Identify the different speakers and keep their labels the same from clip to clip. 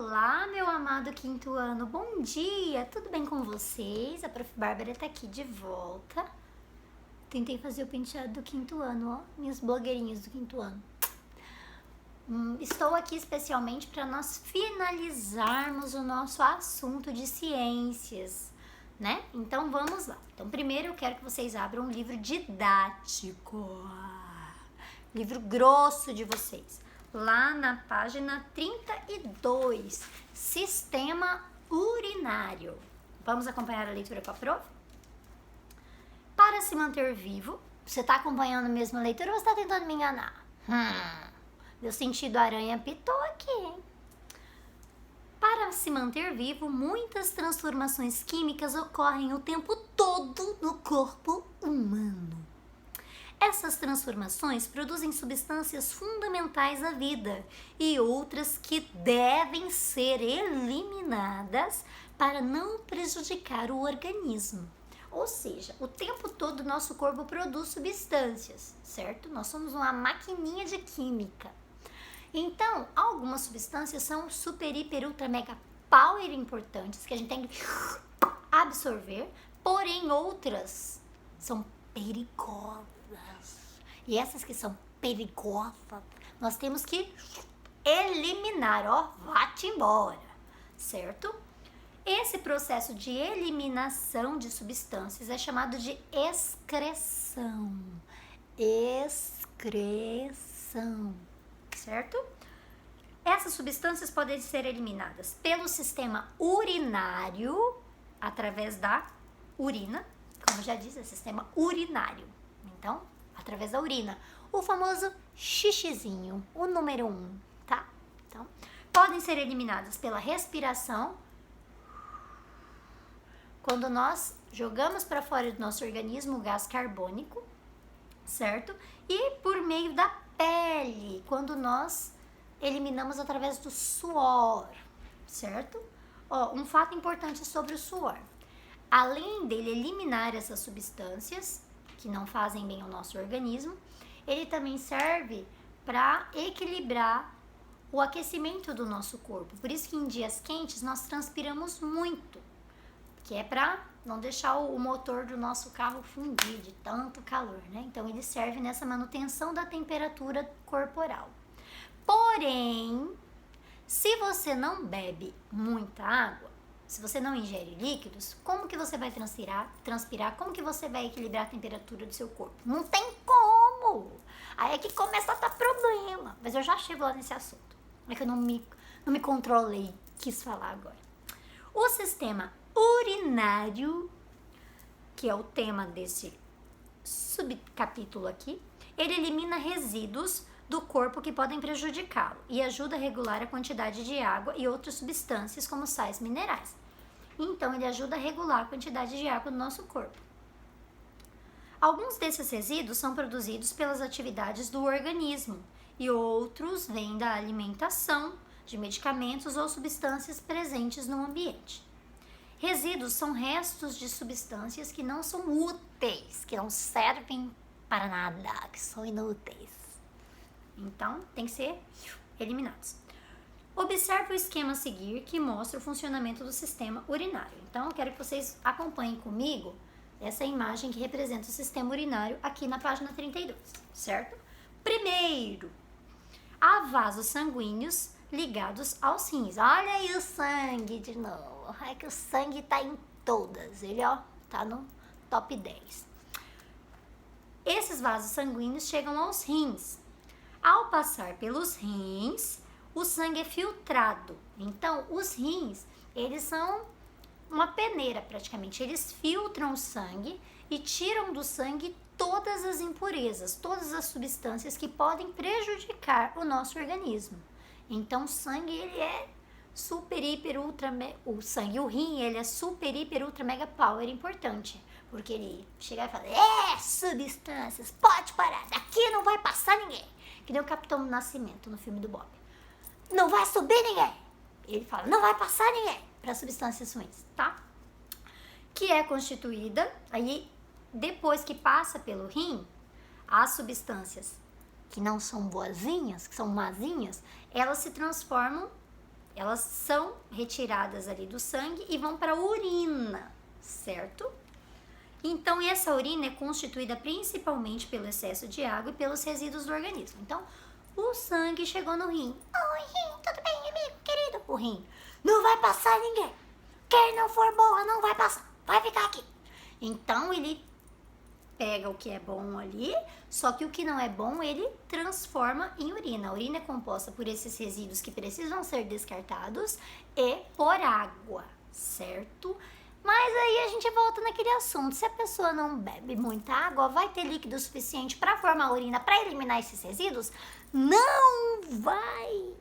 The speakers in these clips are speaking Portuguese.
Speaker 1: Olá, meu amado quinto ano, bom dia, tudo bem com vocês? A Prof. Bárbara tá aqui de volta. Tentei fazer o penteado do quinto ano, ó, minhas blogueirinhas do quinto ano. Estou aqui especialmente para nós finalizarmos o nosso assunto de ciências, né? Então vamos lá. Então primeiro eu quero que vocês abram um livro didático, livro grosso de vocês. Lá na página 32, sistema urinário. Vamos acompanhar a leitura com a prof? Para se manter vivo, você está acompanhando mesmo a leitura ou você está tentando me enganar? Meu sentido aranha pitou aqui, hein? Para se manter vivo, muitas transformações químicas ocorrem o tempo todo no corpo humano. Essas transformações produzem substâncias fundamentais à vida e outras que devem ser eliminadas para não prejudicar o organismo. Ou seja, o tempo todo nosso corpo produz substâncias, certo? Nós somos uma maquininha de química. Então, algumas substâncias são super, hiper, ultra, mega, power importantes que a gente tem que absorver, porém outras são perigosas. E essas que são perigosas, nós temos que eliminar, ó, vá-te embora, certo? Esse processo de eliminação de substâncias é chamado de excreção. Excreção, certo? Essas substâncias podem ser eliminadas pelo sistema urinário, através da urina, como já disse, é sistema urinário. Então, através da urina, o famoso xixizinho, o número 1, tá? Então, podem ser eliminadas pela respiração, quando nós jogamos para fora do nosso organismo o gás carbônico, certo? E por meio da pele, quando nós eliminamos através do suor, certo? Ó, um fato importante sobre o suor. Além dele eliminar essas substâncias que não fazem bem ao nosso organismo, ele também serve para equilibrar o aquecimento do nosso corpo. Por isso que em dias quentes nós transpiramos muito, que é para não deixar o motor do nosso carro fundir de tanto calor, né? Então ele serve nessa manutenção da temperatura corporal. Porém, se você não bebe muita água, se você não ingere líquidos, como que você vai transpirar? Como que você vai equilibrar a temperatura do seu corpo? Não tem como! Aí é que começa a dar problema. Mas eu já chego lá nesse assunto. É que eu não me controlei, quis falar agora. O sistema urinário, que é o tema desse subcapítulo aqui, ele elimina resíduos do corpo que podem prejudicá-lo e ajuda a regular a quantidade de água e outras substâncias como sais minerais. Então, ele ajuda a regular a quantidade de água no nosso corpo. Alguns desses resíduos são produzidos pelas atividades do organismo e outros vêm da alimentação, de medicamentos ou substâncias presentes no ambiente. Resíduos são restos de substâncias que não são úteis, que não servem para nada, que são inúteis. Então, tem que ser eliminados. Observe o esquema a seguir que mostra o funcionamento do sistema urinário. Então, eu quero que vocês acompanhem comigo essa imagem que representa o sistema urinário aqui na página 32, certo? Primeiro, há vasos sanguíneos ligados aos rins. Olha aí o sangue de novo. É que o sangue tá em todas. Ele, ó, tá no top 10. Esses vasos sanguíneos chegam aos rins. Ao passar pelos rins, o sangue é filtrado. Então, os rins, eles são uma peneira praticamente. Eles filtram o sangue e tiram do sangue todas as impurezas, todas as substâncias que podem prejudicar o nosso organismo. Então, o sangue, ele é super, hiper, ultra, o sangue, o rim, ele é super, hiper, ultra, mega power importante. Porque ele chega e fala, substâncias, pode parar, daqui não vai passar ninguém. Que nem o Capitão Nascimento no filme do Bob. Não vai subir ninguém. Ele fala, não vai passar ninguém para substâncias ruins, tá? Que é constituída, aí depois que passa pelo rim, as substâncias que não são boazinhas, que são mazinhas, elas se transformam Elas são retiradas ali do sangue e vão para a urina, certo? Então, essa urina é constituída principalmente pelo excesso de água e pelos resíduos do organismo. Então, o sangue chegou no rim. Oi, rim, tudo bem, amigo, querido? O rim, não vai passar ninguém. Quem não for boa não vai passar, vai ficar aqui. Então, ele pega o que é bom ali, só que o que não é bom, ele transforma em urina. A urina é composta por esses resíduos que precisam ser descartados e por água, certo? Mas aí a gente volta naquele assunto, se a pessoa não bebe muita água, vai ter líquido suficiente para formar urina, para eliminar esses resíduos? Não vai!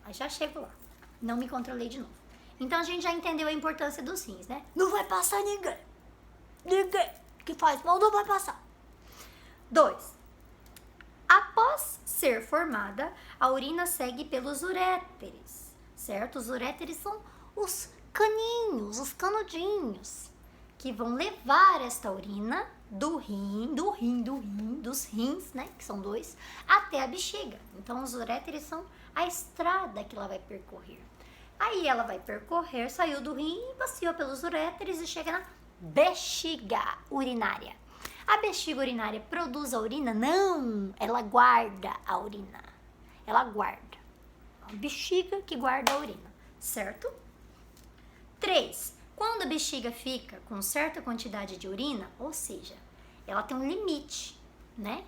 Speaker 1: Mas já chego lá, não me controlei de novo. Então a gente já entendeu a importância dos rins, né? Não vai passar ninguém, que faz mal não vai passar. 2. Após ser formada, a urina segue pelos uréteres, certo? Os uréteres são os caninhos, os canudinhos, que vão levar esta urina dos rins, né, que são 2, até a bexiga. Então, os uréteres são a estrada que ela vai percorrer. Aí ela vai percorrer, saiu do rim, passeou pelos uréteres e chega na bexiga urinária. A bexiga urinária produz a urina? Não, ela guarda a urina. Ela guarda. A bexiga que guarda a urina, certo? 3. Quando a bexiga fica com certa quantidade de urina, ou seja, ela tem um limite, né?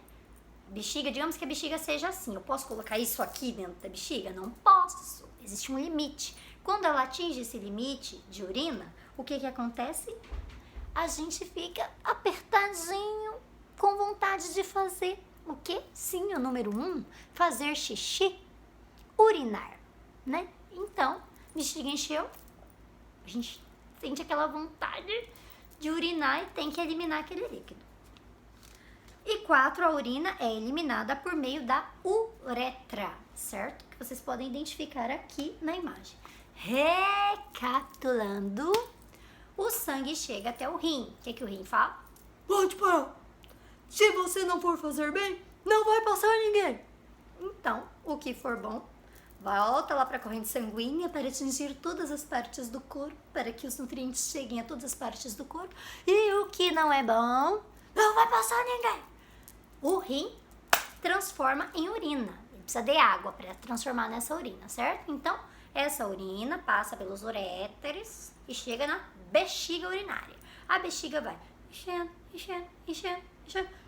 Speaker 1: Bexiga, digamos que a bexiga seja assim, eu posso colocar isso aqui dentro da bexiga? Não posso, existe um limite. Quando ela atinge esse limite de urina, o que acontece? A gente fica apertadinho, com vontade de fazer o quê? Sim, o número 1, fazer xixi, urinar, né? Então, bexiga encheu, a gente sente aquela vontade de urinar e tem que eliminar aquele líquido. E 4, a urina é eliminada por meio da uretra, certo? Que vocês podem identificar aqui na imagem. Recapitulando, o sangue chega até o rim. O que o rim fala? Pode parar. Se você não for fazer bem, não vai passar ninguém. Então, o que for bom, volta lá para a corrente sanguínea para atingir todas as partes do corpo, para que os nutrientes cheguem a todas as partes do corpo. E o que não é bom, não vai passar ninguém. O rim transforma em urina. Ele precisa de água para transformar nessa urina, certo? Então, essa urina passa pelos uréteres e chega na bexiga urinária. A bexiga vai enchendo.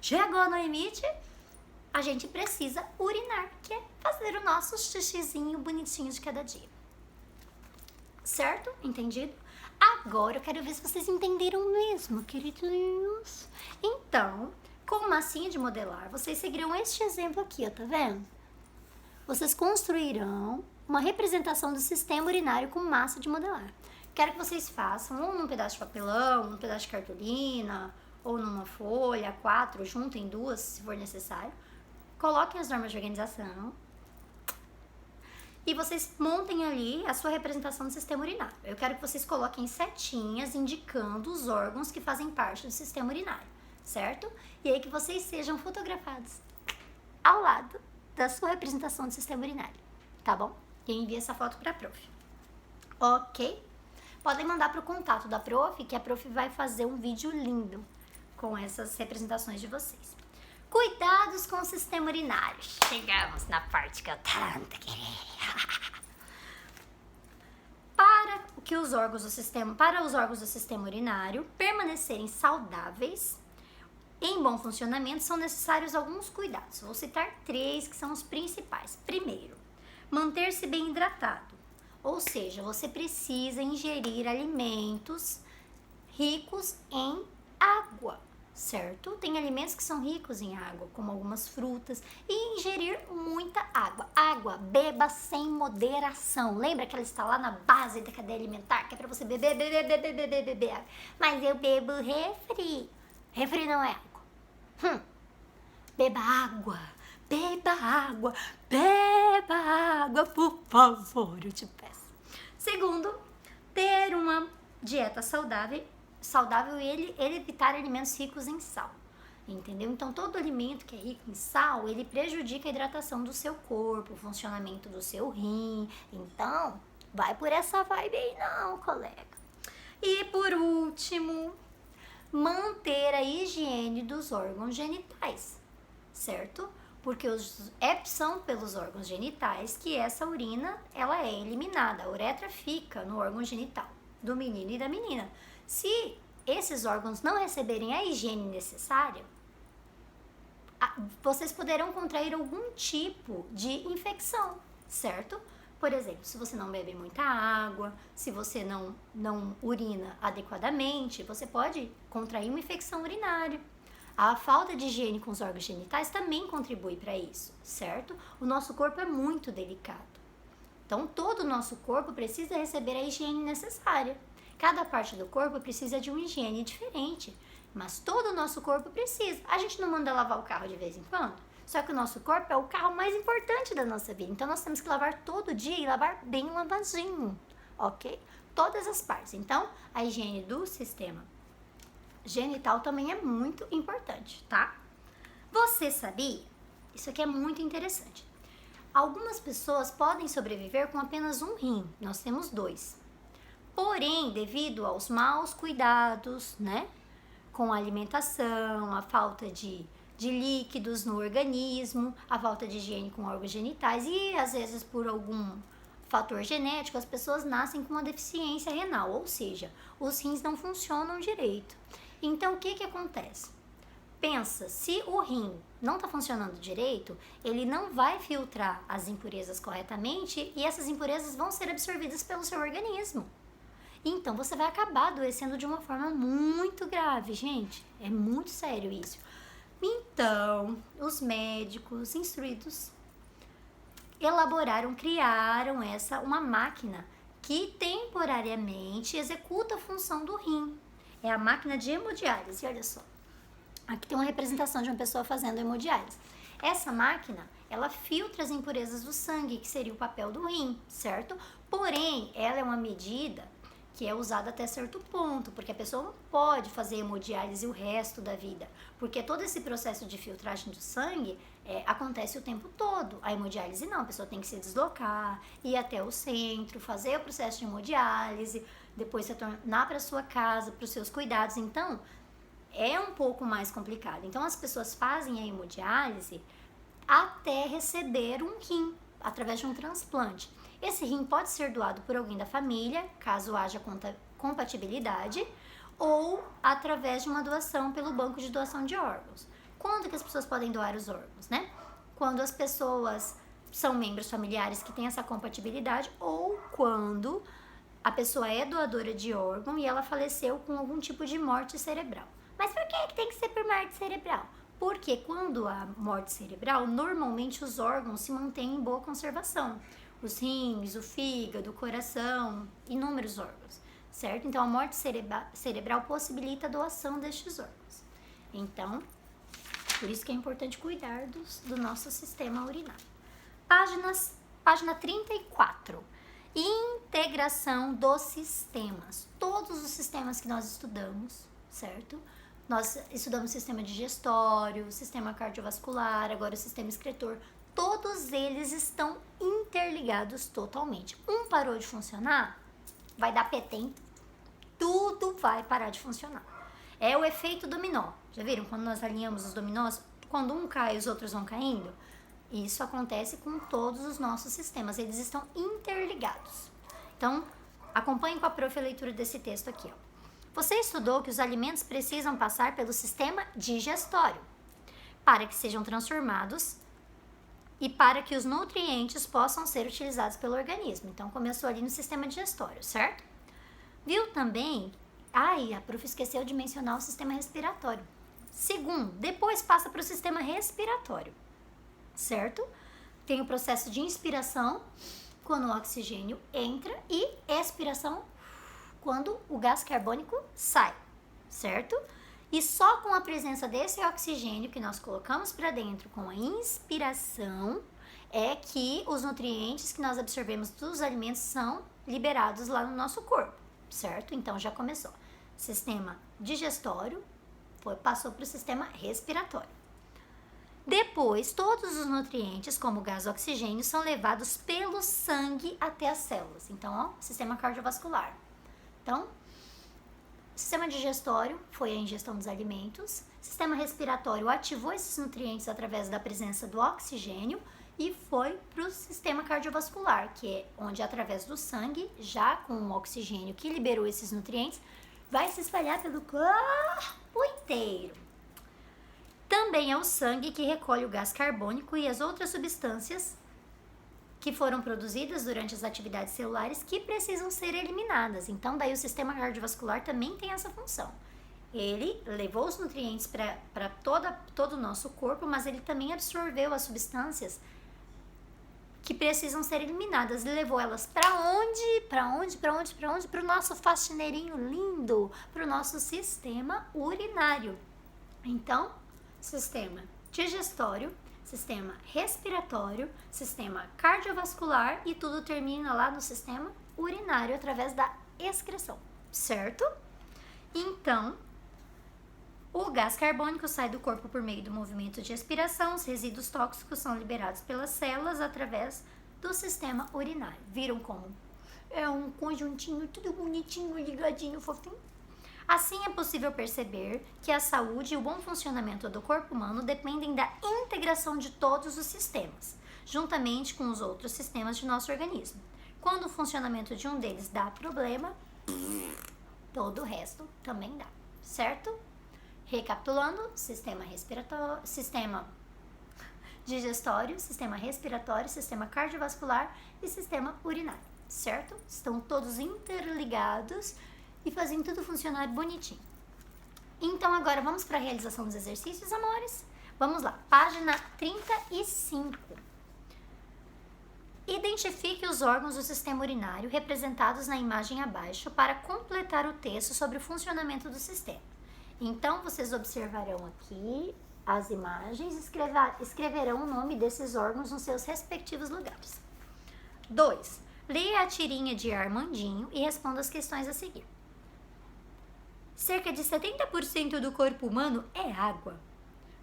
Speaker 1: Chegou no limite, a gente precisa urinar, que é fazer o nosso xixizinho bonitinho de cada dia. Certo? Entendido? Agora eu quero ver se vocês entenderam mesmo, queridinhos. Então, com massinha de modelar, vocês seguirão este exemplo aqui, ó, tá vendo? Vocês construirão uma representação do sistema urinário com massa de modelar. Quero que vocês façam ou num pedaço de papelão, num pedaço de cartolina, ou numa folha, 4, juntem 2, se for necessário. Coloquem as normas de organização e vocês montem ali a sua representação do sistema urinário. Eu quero que vocês coloquem setinhas indicando os órgãos que fazem parte do sistema urinário, certo? E aí que vocês sejam fotografados ao lado da sua representação do sistema urinário, tá bom? E envie essa foto para a prof. Ok? Podem mandar para o contato da prof, que a prof vai fazer um vídeo lindo com essas representações de vocês. Cuidados com o sistema urinário. Chegamos na parte que eu tanto queria. Para os órgãos do sistema urinário permanecerem saudáveis, em bom funcionamento, são necessários alguns cuidados. Vou citar 3 que são os principais. Primeiro, manter-se bem hidratado. Ou seja, você precisa ingerir alimentos ricos em água, certo? Tem alimentos que são ricos em água, como algumas frutas, e ingerir muita água. Água, beba sem moderação. Lembra que ela está lá na base da cadeia alimentar, que é para você beber água. Mas eu bebo refri. Refri não é água. Beba água. Beba água, beba água, por favor, eu te peço. Segundo, ter uma dieta saudável e ele evitar alimentos ricos em sal, entendeu? Então, todo alimento que é rico em sal, ele prejudica a hidratação do seu corpo, o funcionamento do seu rim. Então, Vai por essa vibe aí não, colega. E por último, manter a higiene dos órgãos genitais, certo? Porque são pelos órgãos genitais que essa urina ela é eliminada. A uretra fica no órgão genital do menino e da menina. Se esses órgãos não receberem a higiene necessária, vocês poderão contrair algum tipo de infecção, certo? Por exemplo, se você não bebe muita água, se você não urina adequadamente, você pode contrair uma infecção urinária. A falta de higiene com os órgãos genitais também contribui para isso, certo? O nosso corpo é muito delicado. Então, todo o nosso corpo precisa receber a higiene necessária. Cada parte do corpo precisa de uma higiene diferente, mas todo o nosso corpo precisa. A gente não manda lavar o carro de vez em quando? Só que o nosso corpo é o carro mais importante da nossa vida. Então, nós temos que lavar todo dia e lavar bem lavadinho, ok? Todas as partes. Então, a higiene do sistema genital também é muito importante, tá? Você sabia? Isso aqui é muito interessante. Algumas pessoas podem sobreviver com apenas um rim. Nós temos 2. Porém, devido aos maus cuidados, né? Com a alimentação, a falta de líquidos no organismo, a falta de higiene com órgãos genitais e às vezes por algum fator genético as pessoas nascem com uma deficiência renal, ou seja, os rins não funcionam direito. Então o que acontece? Pensa, se o rim não está funcionando direito, ele não vai filtrar as impurezas corretamente e essas impurezas vão ser absorvidas pelo seu organismo. Então você vai acabar adoecendo de uma forma muito grave, gente. É muito sério isso. Então, os médicos instruídos criaram uma máquina que temporariamente executa a função do rim. É a máquina de hemodiálise, olha só. Aqui tem uma representação de uma pessoa fazendo hemodiálise. Essa máquina, ela filtra as impurezas do sangue, que seria o papel do rim, certo? Porém, ela é uma medida que é usada até certo ponto, porque a pessoa não pode fazer hemodiálise o resto da vida, porque todo esse processo de filtragem do sangue acontece o tempo todo. A hemodiálise não, a pessoa tem que se deslocar, ir até o centro, fazer o processo de hemodiálise, depois retornar para sua casa, para os seus cuidados. Então, é um pouco mais complicado. Então, as pessoas fazem a hemodiálise até receber um rim, através de um transplante. Esse rim pode ser doado por alguém da família, caso haja compatibilidade, ou através de uma doação pelo banco de doação de órgãos. Quando que as pessoas podem doar os órgãos, né? Quando as pessoas são membros familiares que têm essa compatibilidade ou quando a pessoa é doadora de órgão e ela faleceu com algum tipo de morte cerebral. Mas por que tem que ser por morte cerebral? Porque quando há morte cerebral, normalmente os órgãos se mantêm em boa conservação. Os rins, o fígado, o coração, inúmeros órgãos, certo? Então, a morte cerebral possibilita a doação destes órgãos. Então, por isso que é importante cuidar do nosso sistema urinário. Página 34. Integração dos sistemas. Todos os sistemas que nós estudamos, certo? Nós estudamos o sistema digestório, o sistema cardiovascular, agora o sistema excretor. Todos eles estão interligados totalmente. Um parou de funcionar, vai dar PT, tudo vai parar de funcionar. É o efeito dominó. Já viram quando nós alinhamos os dominós? Quando um cai, os outros vão caindo? Isso acontece com todos os nossos sistemas. Eles estão interligados. Então, acompanhe com a prof a leitura desse texto aqui, ó. Você estudou que os alimentos precisam passar pelo sistema digestório para que sejam transformados e para que os nutrientes possam ser utilizados pelo organismo. Então, começou ali no sistema digestório, certo? Viu também? A prof esqueceu de mencionar o sistema respiratório. Segundo, depois passa para o sistema respiratório, certo? Tem o processo de inspiração, quando o oxigênio entra, e expiração, quando o gás carbônico sai, certo? E só com a presença desse oxigênio que nós colocamos para dentro com a inspiração é que os nutrientes que nós absorvemos dos alimentos são liberados lá no nosso corpo, certo? Então já começou. Sistema digestório passou para o sistema respiratório. Depois, todos os nutrientes, como o gás e oxigênio, são levados pelo sangue até as células. Então, ó, sistema cardiovascular. Então, sistema digestório foi a ingestão dos alimentos. Sistema respiratório ativou esses nutrientes através da presença do oxigênio e foi para o sistema cardiovascular, que é onde, através do sangue, já com o oxigênio que liberou esses nutrientes, vai se espalhar pelo corpo inteiro. Também é o sangue que recolhe o gás carbônico e as outras substâncias que foram produzidas durante as atividades celulares que precisam ser eliminadas. Então, daí o sistema cardiovascular também tem essa função. Ele levou os nutrientes para todo o nosso corpo, mas ele também absorveu as substâncias que precisam ser eliminadas. Ele levou elas para onde? Para o nosso faxineirinho lindo, para o nosso sistema urinário. Então, sistema digestório, sistema respiratório, sistema cardiovascular e tudo termina lá no sistema urinário através da excreção, certo? Então, o gás carbônico sai do corpo por meio do movimento de expiração, os resíduos tóxicos são liberados pelas células através do sistema urinário. Viram como é um conjuntinho tudo bonitinho, ligadinho, fofinho? Assim, é possível perceber que a saúde e o bom funcionamento do corpo humano dependem da integração de todos os sistemas, juntamente com os outros sistemas de nosso organismo. Quando o funcionamento de um deles dá problema, todo o resto também dá, certo? Recapitulando, sistema respiratório, sistema digestório, sistema respiratório, sistema cardiovascular e sistema urinário, certo? Estão todos interligados e fazendo tudo funcionar bonitinho. Então, agora vamos para a realização dos exercícios, amores? Vamos lá, página 35. Identifique os órgãos do sistema urinário representados na imagem abaixo para completar o texto sobre o funcionamento do sistema. Então, vocês observarão aqui as imagens e escreverão o nome desses órgãos nos seus respectivos lugares. 2. Leia a tirinha de Armandinho e responda as questões a seguir. Cerca de 70% do corpo humano é água.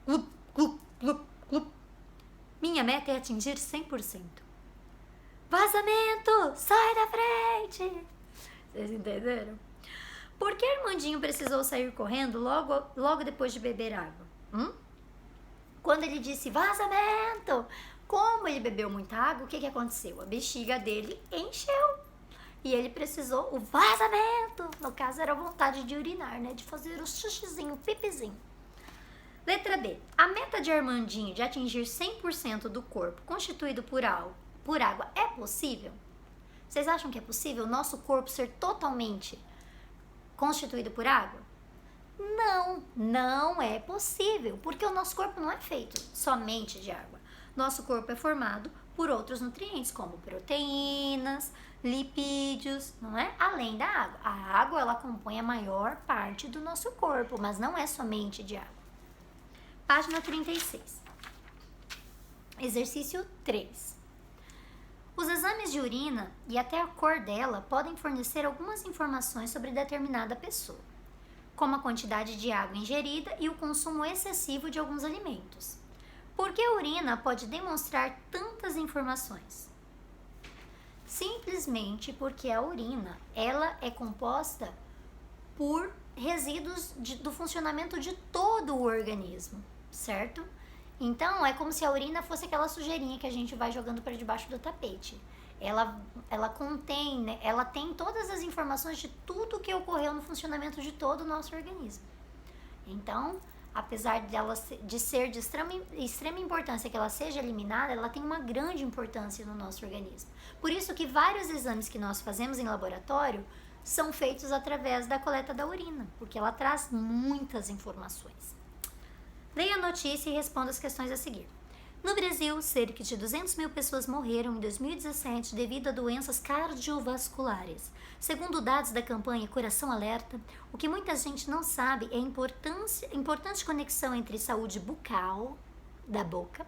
Speaker 1: Glup, glup, glup, glup. Minha meta é atingir 100%. Vazamento! Sai da frente! Vocês entenderam? Por que Armandinho precisou sair correndo logo depois de beber água? Quando ele disse vazamento, como ele bebeu muita água, o que aconteceu? A bexiga dele encheu. E ele precisou o vazamento. No caso, era a vontade de urinar, né? De fazer o xixizinho, o pipizinho. Letra B. A meta de Armandinho de atingir 100% do corpo constituído por água é possível? Vocês acham que é possível o nosso corpo ser totalmente constituído por água? Não, não é possível, porque o nosso corpo não é feito somente de água. Nosso corpo é formado por outros nutrientes, como proteínas, lipídios, não é? Além da água. A água, ela compõe a maior parte do nosso corpo, mas não é somente de água. Página 36. Exercício 3. Os exames de urina e até a cor dela podem fornecer algumas informações sobre determinada pessoa, como a quantidade de água ingerida e o consumo excessivo de alguns alimentos. Por que a urina pode demonstrar tantas informações? Simplesmente porque a urina, ela é composta por resíduos do funcionamento de todo o organismo, certo? Então, é como se a urina fosse aquela sujeirinha que a gente vai jogando para debaixo do tapete. Ela contém, né, ela tem todas as informações de tudo que ocorreu no funcionamento de todo o nosso organismo. Então, apesar de ser de extrema importância que ela seja eliminada, ela tem uma grande importância no nosso organismo. Por isso que vários exames que nós fazemos em laboratório são feitos através da coleta da urina, porque ela traz muitas informações. Leia a notícia e responda as questões a seguir. No Brasil, cerca de 200 mil pessoas morreram em 2017 devido a doenças cardiovasculares. Segundo dados da campanha Coração Alerta, o que muita gente não sabe é a importante conexão entre saúde bucal, da boca,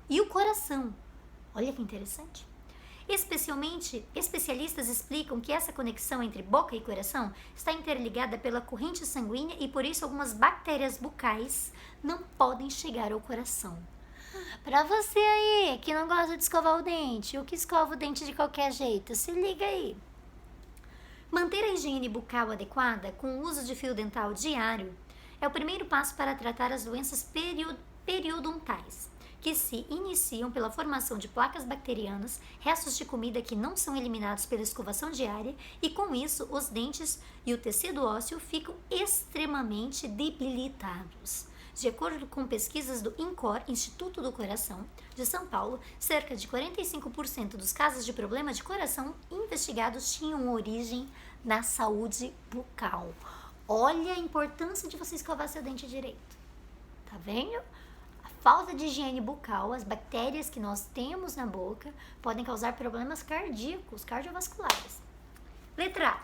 Speaker 1: e o coração. Olha que interessante. Especialistas explicam que essa conexão entre boca e coração está interligada pela corrente sanguínea e por isso algumas bactérias bucais não podem chegar ao coração. Pra você aí que não gosta de escovar o dente, ou que escova o dente de qualquer jeito, se liga aí. Manter a higiene bucal adequada com o uso de fio dental diário é o primeiro passo para tratar as doenças periodontais, que se iniciam pela formação de placas bacterianas, restos de comida que não são eliminados pela escovação diária, e com isso os dentes e o tecido ósseo ficam extremamente debilitados. De acordo com pesquisas do INCOR, Instituto do Coração, de São Paulo, cerca de 45% dos casos de problema de coração investigados tinham origem na saúde bucal. Olha a importância de você escovar seu dente direito. Tá vendo? A falta de higiene bucal, as bactérias que nós temos na boca, podem causar problemas cardíacos, cardiovasculares. Letra A.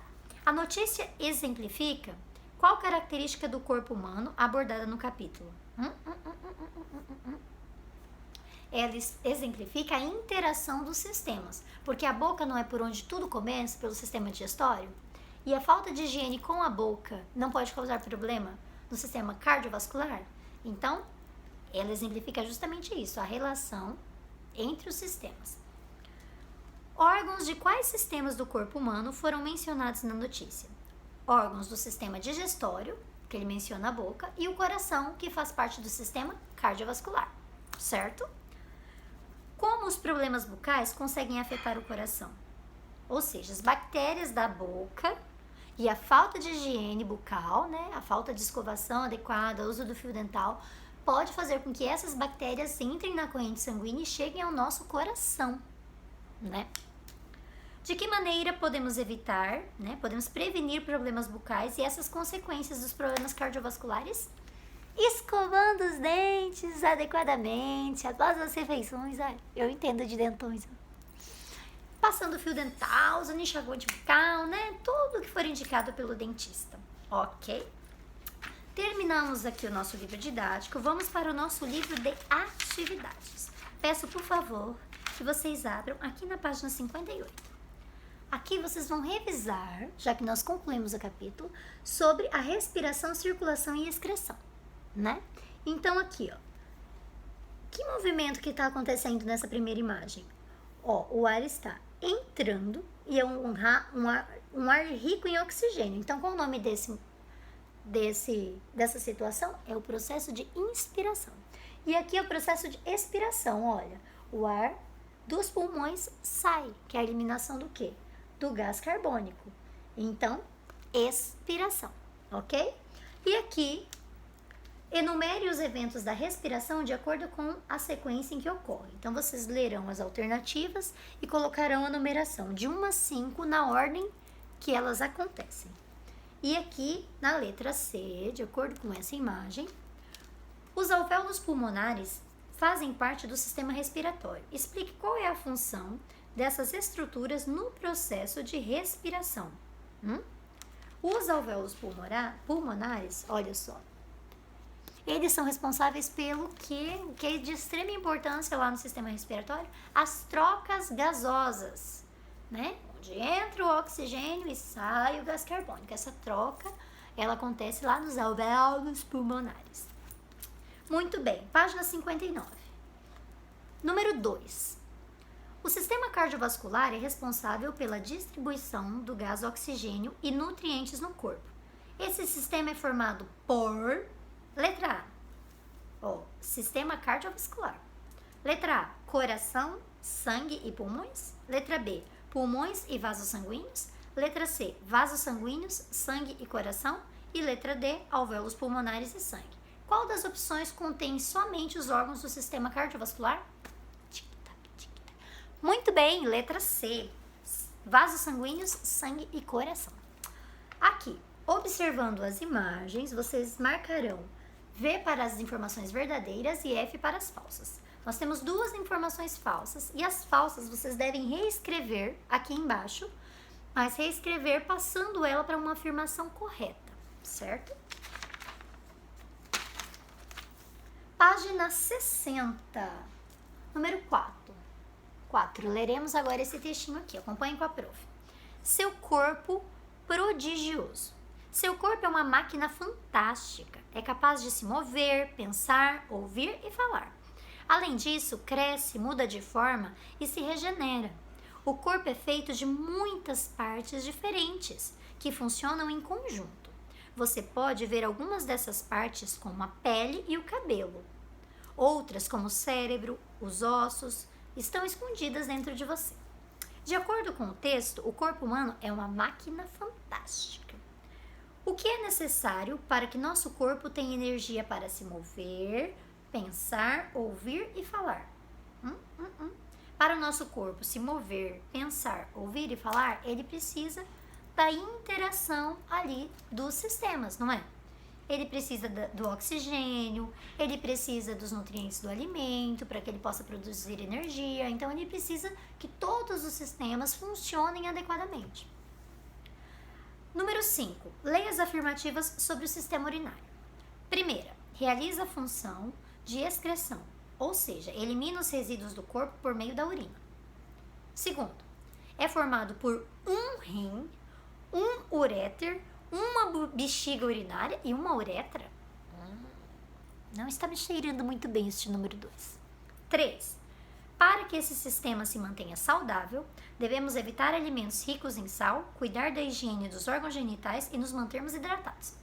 Speaker 1: A notícia exemplifica qual característica do corpo humano abordada no capítulo? Ela exemplifica a interação dos sistemas, porque a boca não é por onde tudo começa, pelo sistema digestório? E a falta de higiene com a boca não pode causar problema no sistema cardiovascular? Então, ela exemplifica justamente isso, a relação entre os sistemas. Órgãos de quais sistemas do corpo humano foram mencionados na notícia? Órgãos do sistema digestório, que ele menciona a boca, e o coração, que faz parte do sistema cardiovascular, certo? Como os problemas bucais conseguem afetar o coração? Ou seja, as bactérias da boca e a falta de higiene bucal, né, a falta de escovação adequada, uso do fio dental, pode fazer com que essas bactérias entrem na corrente sanguínea e cheguem ao nosso coração, né? De que maneira podemos evitar, né, podemos prevenir problemas bucais e essas consequências dos problemas cardiovasculares? Escovando os dentes adequadamente após as refeições. Eu entendo de dentões. Passando fio dental, usando enxaguante bucal, né? Tudo que for indicado pelo dentista, ok? Terminamos aqui o nosso livro didático, vamos para o nosso livro de atividades. Peço, por favor, que vocês abram aqui na página 58. Aqui vocês vão revisar, já que nós concluímos o capítulo, sobre a respiração, circulação e excreção, né? Então aqui, ó, que movimento que está acontecendo nessa primeira imagem? Ó, o ar está entrando e é um ar rico em oxigênio. Então, qual o nome dessa situação? É o processo de inspiração. E aqui é o processo de expiração, olha, o ar dos pulmões sai, que é a eliminação do quê? Do gás carbônico. Então, expiração, ok? E aqui, enumere os eventos da respiração de acordo com a sequência em que ocorre. Então, vocês lerão as alternativas e colocarão a numeração de 1 a 5 na ordem que elas acontecem. E aqui, na letra C, de acordo com essa imagem, os alvéolos pulmonares fazem parte do sistema respiratório. Explique qual é a função dessas estruturas no processo de respiração. Os alvéolos pulmonares, olha só, eles são responsáveis pelo que é de extrema importância lá no sistema respiratório, as trocas gasosas, né? Onde entra o oxigênio e sai o gás carbônico. Essa troca, ela acontece lá nos alvéolos pulmonares. Muito bem, página 59. Número 2. O sistema cardiovascular é responsável pela distribuição do gás oxigênio e nutrientes no corpo. Esse sistema é formado por, letra A, sistema cardiovascular. Letra A, coração, sangue e pulmões. Letra B, pulmões e vasos sanguíneos. Letra C, vasos sanguíneos, sangue e coração. E letra D, alvéolos pulmonares e sangue. Qual das opções contém somente os órgãos do sistema cardiovascular? Muito bem, letra C, vasos sanguíneos, sangue e coração. Aqui, observando as imagens, vocês marcarão V para as informações verdadeiras e F para as falsas. Nós temos duas informações falsas e as falsas vocês devem reescrever aqui embaixo, mas reescrever passando ela para uma afirmação correta, certo? Página 60, número 4. Leremos agora esse textinho aqui, acompanhe com a prof. Seu corpo prodigioso. Seu corpo é uma máquina fantástica, é capaz de se mover, pensar, ouvir e falar. Além disso, cresce, muda de forma e se regenera. O corpo é feito de muitas partes diferentes que funcionam em conjunto. Você pode ver algumas dessas partes como a pele e o cabelo. Outras, como o cérebro, os ossos, estão escondidas dentro de você. De acordo com o texto, o corpo humano é uma máquina fantástica. O que é necessário para que nosso corpo tenha energia para se mover, pensar, ouvir e falar? Para o nosso corpo se mover, pensar, ouvir e falar, ele precisa da interação ali dos sistemas, não é? Ele precisa do oxigênio, ele precisa dos nutrientes do alimento para que ele possa produzir energia. Então, ele precisa que todos os sistemas funcionem adequadamente. Número 5. Leia as afirmativas sobre o sistema urinário. Primeira, realiza a função de excreção, ou seja, elimina os resíduos do corpo por meio da urina. Segundo, é formado por um rim, um uréter, uma bexiga urinária e uma uretra. Não está me cheirando muito bem este número 2. 3. Para que esse sistema se mantenha saudável, devemos evitar alimentos ricos em sal, cuidar da higiene dos órgãos genitais e nos mantermos hidratados.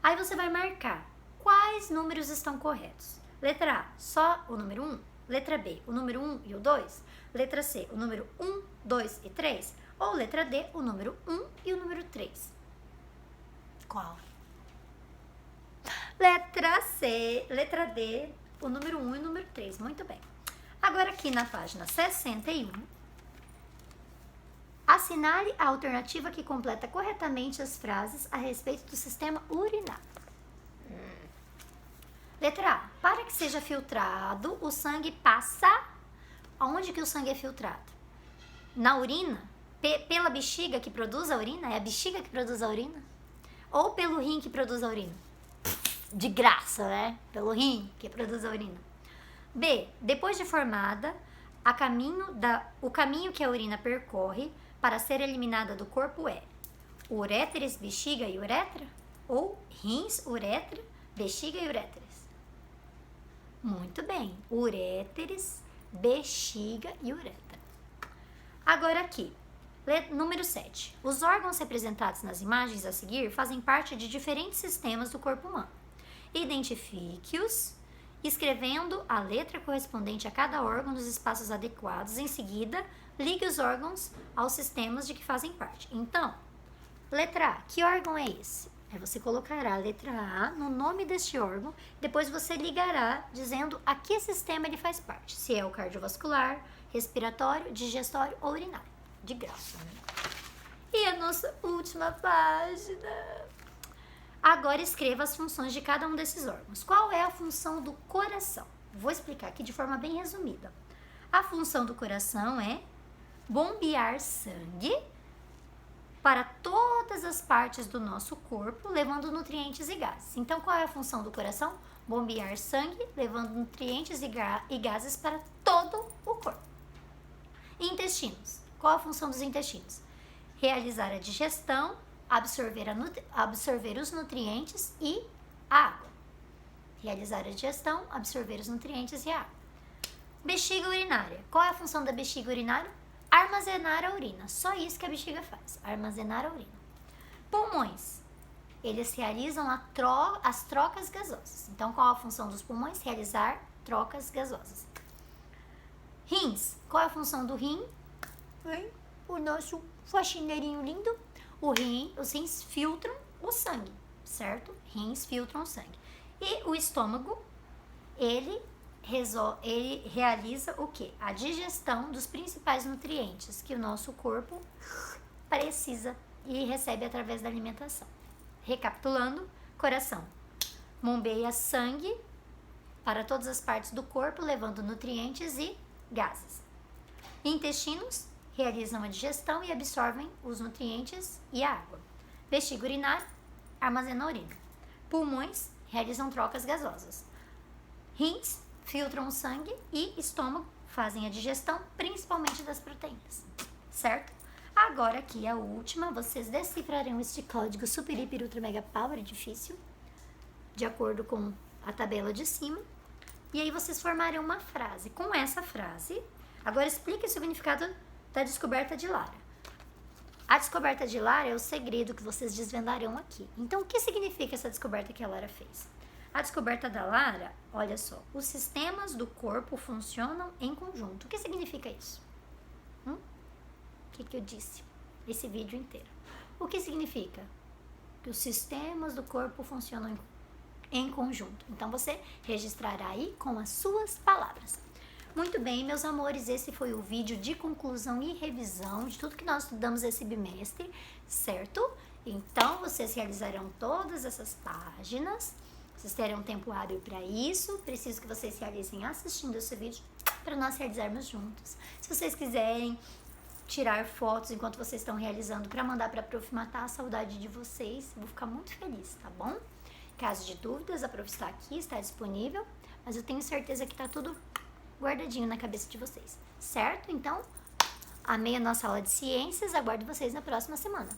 Speaker 1: Aí você vai marcar quais números estão corretos. Letra A, só o número 1. Letra B, o número 1 e o 2. Letra C, o número 1, 2 e 3. Ou letra D, o número 1 e o número 3. Qual? Letra C, letra D, o número 1 e o número 3. Muito bem. Agora aqui na página 61, assinale a alternativa que completa corretamente as frases a respeito do sistema urinário. Letra A. Para que seja filtrado, o sangue passa... Aonde que o sangue é filtrado? Na urina? Pela bexiga que produz a urina? É a bexiga que produz a urina? Ou pelo rim que produz a urina? De graça, né? Pelo rim que produz a urina. B. Depois de formada, o caminho que a urina percorre para ser eliminada do corpo é uréteres, bexiga e uretra? Ou rins, uretra, bexiga e uréteres? Muito bem. Uréteres, bexiga e uretra. Agora aqui, número 7. Os órgãos representados nas imagens a seguir fazem parte de diferentes sistemas do corpo humano. Identifique-os escrevendo a letra correspondente a cada órgão nos espaços adequados. Em seguida, ligue os órgãos aos sistemas de que fazem parte. Então, letra A, que órgão é esse? Aí você colocará a letra A no nome deste órgão, depois você ligará dizendo a que sistema ele faz parte. Se é o cardiovascular, respiratório, digestório ou urinário. De graça, né? E a nossa última página. Agora escreva as funções de cada um desses órgãos. Qual é a função do coração? Vou explicar aqui de forma bem resumida. A função do coração é bombear sangue para todas as partes do nosso corpo, levando nutrientes e gases. Então, qual é a função do coração? Bombear sangue, levando nutrientes e gases para todo o corpo. Intestinos. Qual a função dos intestinos? Realizar a digestão, absorver os nutrientes e a água. Realizar a digestão, absorver os nutrientes e a água. Bexiga urinária. Qual é a função da bexiga urinária? Armazenar a urina. Só isso que a bexiga faz, armazenar a urina. Pulmões. Eles realizam as trocas gasosas. Então, qual a função dos pulmões? Realizar trocas gasosas. Rins. Qual é a função do rim? O nosso faxineirinho lindo. Os rins filtram o sangue, certo? Rins filtram o sangue. E o estômago, ele realiza o quê? A digestão dos principais nutrientes que o nosso corpo precisa e recebe através da alimentação. Recapitulando, coração bombeia sangue para todas as partes do corpo, levando nutrientes e gases. Intestinos realizam a digestão e absorvem os nutrientes e a água. Bexiga urinária armazena a urina. Pulmões realizam trocas gasosas. Rins filtram o sangue e estômago fazem a digestão, principalmente das proteínas, certo? Agora aqui a última, vocês decifrarão este código super, hiper, ultra, mega, power difícil, de acordo com a tabela de cima. E aí vocês formarão uma frase. Com essa frase, agora explique o significado da descoberta de Lara. A descoberta de Lara é o segredo que vocês desvendarão aqui. Então, o que significa essa descoberta que a Lara fez? A descoberta da Lara, olha só, os sistemas do corpo funcionam em conjunto. O que significa isso? O que eu disse? Esse vídeo inteiro. O que significa? Que os sistemas do corpo funcionam em conjunto. Então, você registrará aí com as suas palavras. Muito bem, meus amores, esse foi o vídeo de conclusão e revisão de tudo que nós estudamos esse bimestre, certo? Então, vocês realizarão todas essas páginas, vocês terão tempo hábil para isso, preciso que vocês realizem assistindo esse vídeo para nós realizarmos juntos. Se vocês quiserem tirar fotos enquanto vocês estão realizando para mandar para a Prof matar a saudade de vocês, eu vou ficar muito feliz, tá bom? Caso de dúvidas, a Prof está aqui, está disponível, mas eu tenho certeza que tá tudo guardadinho na cabeça de vocês, certo? Então, amei a nossa aula de ciências, aguardo vocês na próxima semana.